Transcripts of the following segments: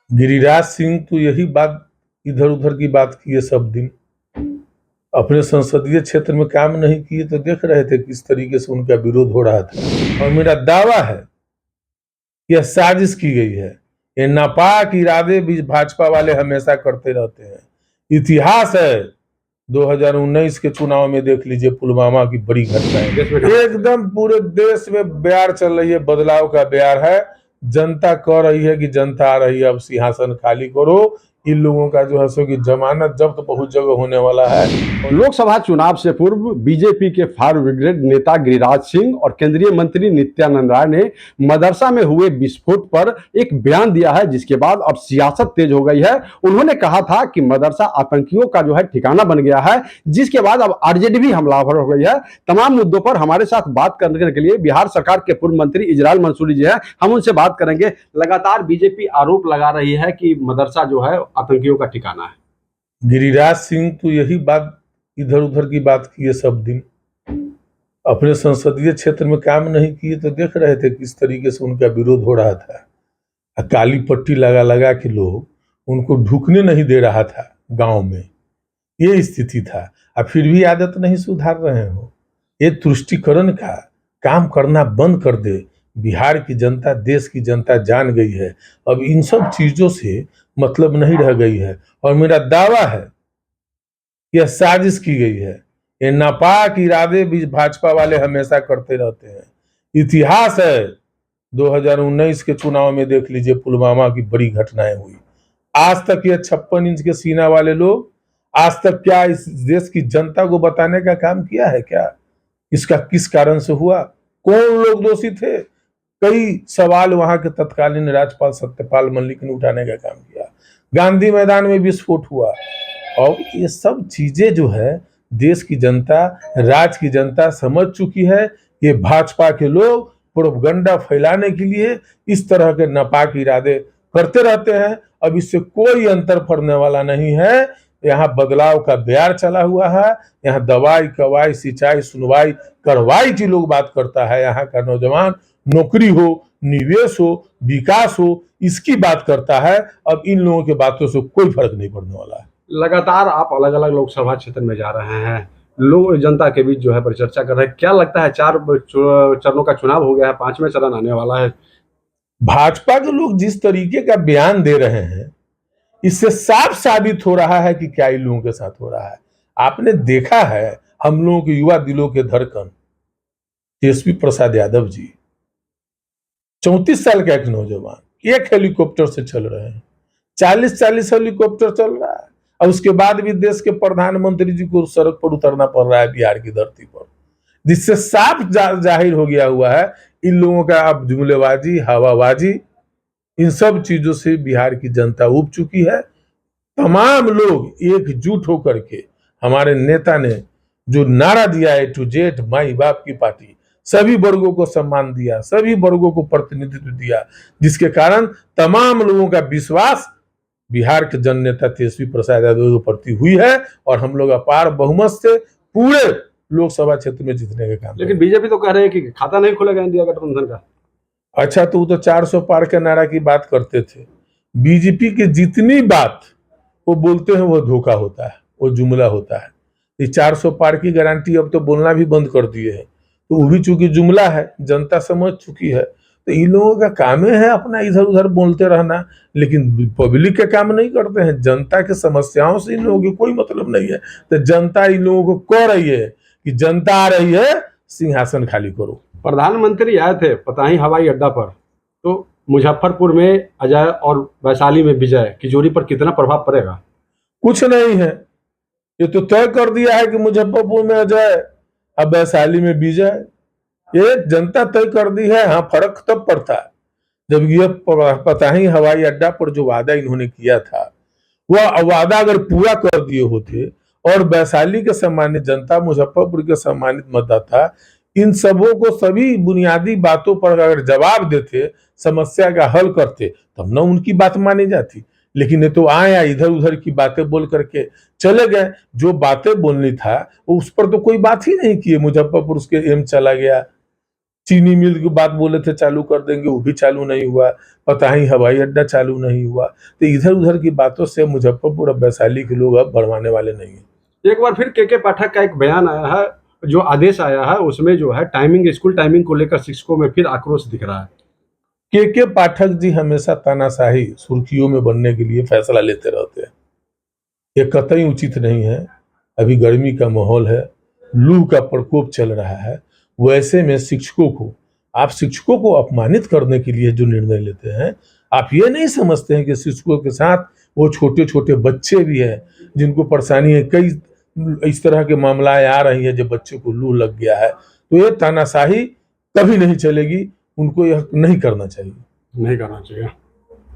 गिरिराज सिंह तो यही बात इधर उधर की बात किए सब दिन। अपने संसदीय क्षेत्र में काम नहीं किए तो देख रहे थे किस तरीके से उनका विरोध हो रहा था। और मेरा दावा है यह साजिश की गई है। ये नापाक इरादे भी भाजपा वाले हमेशा करते रहते हैं। इतिहास है 2019 के चुनाव में देख लीजिए, पुलवामा की बड़ी घटना है। एकदम पूरे देश में बयार चल रही है, बदलाव का बयार है। जनता कह रही है कि जनता आ रही है, अब सिंहासन खाली करो। इन लोगों का जो है सो कि जमानत जब्त बहुत जगह होने वाला है। लोकसभा चुनाव से पूर्व बीजेपी के फायर ब्रिगेड नेता गिरिराज सिंह और केंद्रीय मंत्री नित्यानंद राय ने मदरसा में हुए विस्फोट पर एक बयान दिया है, जिसके बाद अब सियासत तेज हो गई है। उन्होंने कहा था कि मदरसा आतंकियों का जो है ठिकाना बन गया है, जिसके बाद अब आरजेडी भी हमलावर हो गई है। तमाम मुद्दों पर हमारे साथ बात करने के लिए बिहार सरकार के पूर्व मंत्री इजलाल मंसूरी जी है, हम उनसे बात करेंगे। लगातार बीजेपी आरोप लगा रही है कि मदरसा जो है आतंकियों का ठिकाना है। गिरिराज सिंह तो यही बात इधर उधर की बात किए सब दिन। अपने संसदीय क्षेत्र में काम नहीं किए तो देख रहे थे किस तरीके से उनका विरोध हो रहा था। काली पट्टी लगा लगा के लोग उनको ढुकने नहीं दे रहा था गांव में, ये स्थिति था। अब फिर भी आदत नहीं सुधार रहे हो। ये तुष्टिकरण का काम करना बंद कर दे। बिहार की जनता, देश की जनता जान गई है, अब इन सब चीजों से मतलब नहीं रह गई है। और मेरा दावा है यह साजिश की गई है। ये नापाक इरादे भी भाजपा वाले हमेशा करते रहते हैं। इतिहास है 2019 के चुनाव में देख लीजिए, पुलवामा की बड़ी घटनाएं हुई। आज तक ये 56 इंच के सीना वाले लोग आज तक क्या इस देश की जनता को बताने का काम किया है क्या? इसका किस कारण से हुआ, कौन लोग दोषी थे? कई सवाल वहां के तत्कालीन राज्यपाल सत्यपाल मलिक ने उठाने का काम किया। गांधी मैदान में विस्फोट हुआ। और ये सब चीजें जो है देश की जनता, राज्य की जनता समझ चुकी है। ये भाजपा के लोग प्रोपगंडा फैलाने के लिए इस तरह के नापाक इरादे करते रहते हैं। अब इससे कोई अंतर पड़ने वाला नहीं है। यहाँ बदलाव का बयार चला हुआ है। यहाँ दवाई कवाई सिंचाई सुनवाई करवाई की लोग बात करता है। यहाँ का नौजवान नौकरी हो, निवेश हो, विकास हो, इसकी बात करता है। अब इन लोगों की बातों से कोई फर्क नहीं पड़ने वाला है। लगातार आप अलग अलग लोकसभा क्षेत्र में जा रहे हैं, लोग जनता के बीच जो है परिचर्चा कर रहे हैं। क्या लगता है, 4 चरणों का चुनाव हो गया है, 5वां चरण आने वाला है। भाजपा के लोग जिस तरीके का बयान दे रहे हैं, इससे साफ साबित हो रहा है कि क्या इन लोगों के साथ हो रहा है। आपने देखा है हम लोगों के युवा दिलों के धड़कन तेजस्वी प्रसाद यादव जी, 34 साल का एक नौजवान एक हेलीकॉप्टर से चल रहे हैं। 40-40 हेलीकॉप्टर चल रहा है और उसके बाद भी देश के प्रधानमंत्री जी को सड़क पर उतरना पड़ रहा है बिहार की धरती पर, जिससे साफ जाहिर हो गया हुआ है इन लोगों का अब जुमलेबाजी, हवाबाजी, इन सब चीजों से बिहार की जनता उब चुकी है। तमाम लोग एकजुट होकर के, हमारे नेता ने जो नारा दिया है टू जेड माई बाप की पार्टी, सभी वर्गों को सम्मान दिया, सभी वर्गों को प्रतिनिधित्व दिया, जिसके कारण तमाम लोगों का विश्वास बिहार के जन नेता तेजस्वी प्रसाद यादव के प्रति हुई है। और हम लोग अपार बहुमत से पूरे लोकसभा क्षेत्र में जीतने का काम। लेकिन बीजेपी तो कह रहे हैं कि खाता नहीं खुलेगा इंडिया गठबंधन का। अच्छा, तो वो तो 400 पार के नारा की बात करते थे। बीजेपी की जितनी बात वो बोलते हैं वो धोखा होता है, वो जुमला होता है। ये 400 पार की गारंटी अब तो बोलना भी बंद कर दिए हैं, तो वो भी चूंकि जुमला है, जनता समझ चुकी है। तो इन लोगों का काम है अपना इधर उधर बोलते रहना, लेकिन पब्लिक का काम नहीं करते हैं। जनता के समस्याओं से इन लोगों की कोई मतलब नहीं है। तो जनता इन लोगों को कह रही है कि जनता आ रही है, सिंहासन खाली करो। प्रधानमंत्री आए थे पताही हवाई अड्डा पर, तो मुजफ्फरपुर में अजय और वैशाली में विजय की जोड़ी पर कितना प्रभाव पड़ेगा? कुछ नहीं है। ये तो तय कर दिया है कि मुजफ्फरपुर में अजय अब वैशाली में विजय, ये जनता तय कर दी है। हाँ, फर्क तब पड़ता है जब ये पताही हवाई अड्डा पर जो वादा इन्होंने किया था, वह वादा अगर पूरा कर दिए होते और वैशाली के सम्मानित जनता, मुजफ्फरपुर के सम्मानित मतदाता इन सबों को सभी बुनियादी बातों पर अगर जवाब देते, समस्या का हल करते, तब न उनकी बात मानी जाती। लेकिन ये तो आया इधर उधर की बातें बोल करके चले गए। जो बातें बोलनी था उस पर तो कोई बात ही नहीं की। मुजफ्फरपुर उसके एम चला गया, चीनी मिल की बात बोले थे चालू कर देंगे, वो भी चालू नहीं हुआ। पता ही हवाई अड्डा चालू नहीं हुआ। तो इधर उधर की बातों से मुजफ्फरपुर और वैशाली के लोग अब बढ़वाने वाले नहीं है। एक बार फिर के पाठक का एक बयान आया है, जो आदेश आया है उसमें जो है टाइमिंग, स्कूल टाइमिंग को लेकर शिक्षकों में फिर आक्रोश दिख रहा है। के पाठक जी हमेशा तानाशाही सुर्खियों में बनने के लिए फैसला लेते रहते हैं। ये कतई उचित नहीं है। अभी गर्मी का माहौल है, लू का प्रकोप चल रहा है। वैसे में शिक्षकों को अपमानित करने के लिए जो निर्णय लेते हैं, आप ये नहीं समझते हैं कि शिक्षकों के साथ वो छोटे छोटे बच्चे भी हैं जिनको परेशानी है। कई इस तरह के मामलाएं आ रही हैं जब बच्चे को लू लग गया है। तो ये तानाशाही कभी नहीं चलेगी, उनको यह नहीं करना चाहिए। नहीं करना चाहिए।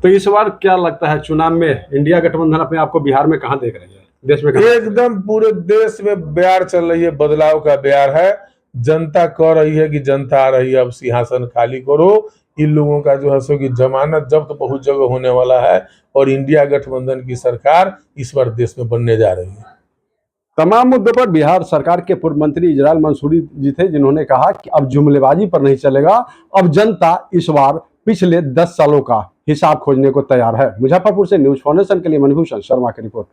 तो इस बार क्या लगता है चुनाव में इंडिया गठबंधन अपने आप को बिहार में कहाँ देख रही है, देश में कहाँ? एकदम पूरे देश में बयार चल रही है, बदलाव का बयार है। जनता कह रही है कि जनता आ रही है, अब सिंहासन खाली करो। इन लोगों का जो है सो कि जमानत जब्त बहुत जगह होने वाला है और इंडिया गठबंधन की सरकार इस बार देश में बनने जा रही है। तमाम मुद्दों पर बिहार सरकार के पूर्व मंत्री इजराइल मंसूरी जी थे, जिन्होंने कहा कि अब जुमलेबाजी पर नहीं चलेगा, अब जनता इस बार पिछले 10 सालों का हिसाब खोजने को तैयार है। मुजफ्फरपुर से न्यूज फाउंडेशन के लिए मणिभूषण शर्मा की रिपोर्ट।